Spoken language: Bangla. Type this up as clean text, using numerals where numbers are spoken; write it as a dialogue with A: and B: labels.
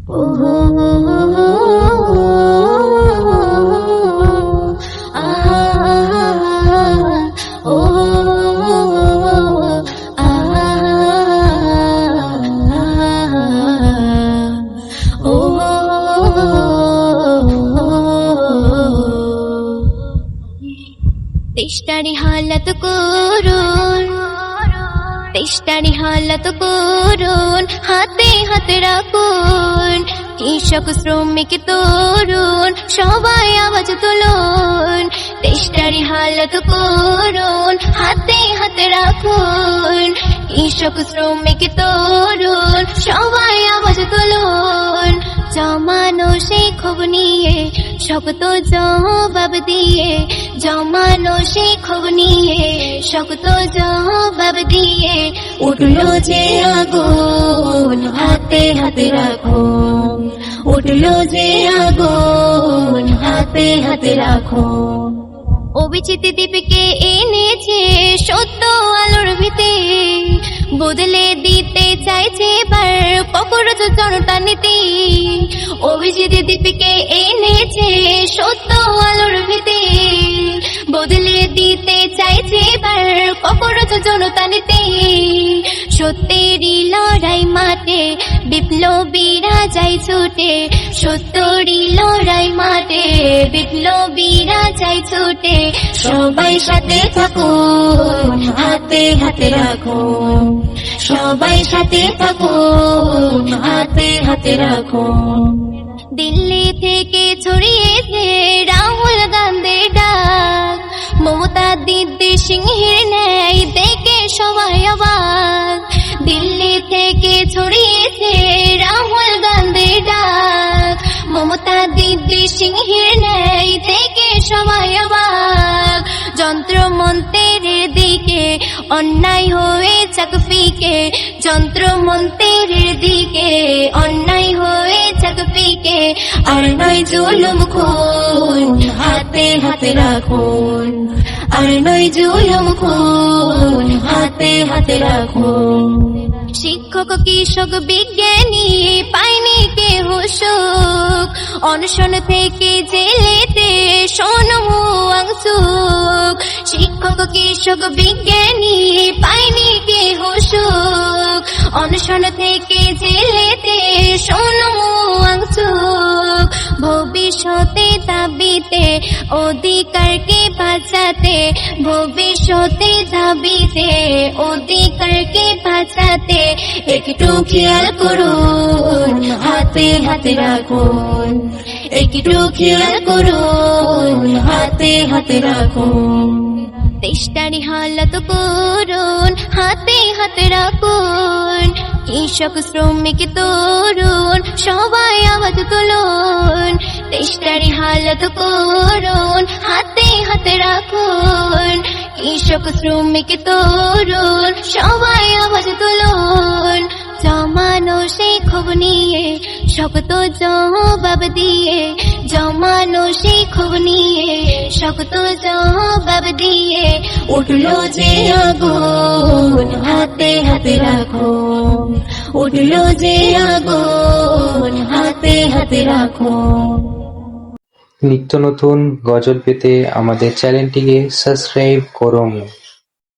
A: তেষ্টারি হালত করুন, তেষ্টারি হালত করুন, হাতে হাতে রাখুন। কৃষক শ্রমিক তরুণ সবাই আওয়াজ তুলুন। তেষ্টারি হালত করুন, হাতে হাতে রাখুন। কৃষক শ্রমিক তরুণ সবাই আওয়াজ তুলুন। জমানো সেই ক্ষোভ নিয়ে শক্ত জবাব দিয়ে, জমানো সেই ক্ষোভ নিয়ে শক্ত জবাব দিয়ে, উঠলো যে আগুন হাতে হাতে রাখুন। উঠলো যে আগুন হাতে হাতে রাখুন। অবিচিত দ্বীপকে এনেছে সত্য আলোর ভিতে, বদলে দিতে চাইছে এবার ককরোচ জনতা নীতি। অভিজিৎ দ্বীপকে এনেছে সত্য আলোর ভিতে, বদলে দিতে চাইছে এবার ককরোচ জনতা নীতি। সত্যেরই লড়াই মাঠে বিপ্লবীরা যায় ছুটে, সত্যেরই লড়াই মাঠে বিপ্লবীরা যায় ছুটে। সবাই সাথে থাকুন, হাতে হাতে রাখুন। সবাই সাথে থাকুন, হাতে হাতে রাখুন। দিল্লি থেকে ছড়িয়েছে রাহুল গান্ধীর ডাক, মমতা দিদি সিংহের ন্যায় দেখে সবাই অবাক। দিল্লি থেকে ছড়িয়েছে রাহুল গান্ধীর ডাক, মমতা দিদি সিংহের ন্যায় দেখে সবাই অবাক। যন্ত্র মন্ত্রের দিকে অন্যায় হয়ে যাক ফিকে, যন্ত্র মন্ত্রের দিকে অন্যায় হয়ে যাক ফিকে। আর নয় জুলুম খুন, হাতে হাতে রাখুন। আর নয় জুলুম খুন, হাতে হাতে রাখুন। শিক্ষক কৃষক বিজ্ঞানী পায়নি কেহ সুখ, অনশন থেকে জেলেতে সোনমুয়াং সুখ। শিক্ষক কৃষক বিজ্ঞানী পায়নি কেহ সুখ, অনশন থেকে জেলেতে সোনমুয়াং সুখ। ভবিষ্যতে দাবিতে অধিকারকে বাঁচাতে, ভবিষ্যতে দাবিতে অধিকারকে বাঁচাতে, একটু খেয়াল করুন, হাতে হাতে রাখুন। একটু খেয়াল করুন, হাতে হাতে রাখুন। তেষ্টারি হালত করুন, হাতে হাতে রাখুন। কৃষক শ্রমিক তরুণ সবাই আওয়াজ তুলুন। তেষ্টারি হালত করুন, হাতে হাতে রাখুন। কৃষক শ্রমিক তরুণ সবাই আওয়াজ তুলুন। জমানো সেই ক্ষোভ নিয়ে শক্ত জবাব দিয়ে, জমানো সেই ক্ষোভ নিয়ে শক্ত জবাব দিয়ে, উঠলো যে আগুন হাতে হাতে রাখুন। উঠলো যে আগুন হাতে হাতে রাখুন।
B: নিত্য নতুন গজল পেতে আমাদের চ্যানেলটিকে সাবস্ক্রাইব করুন।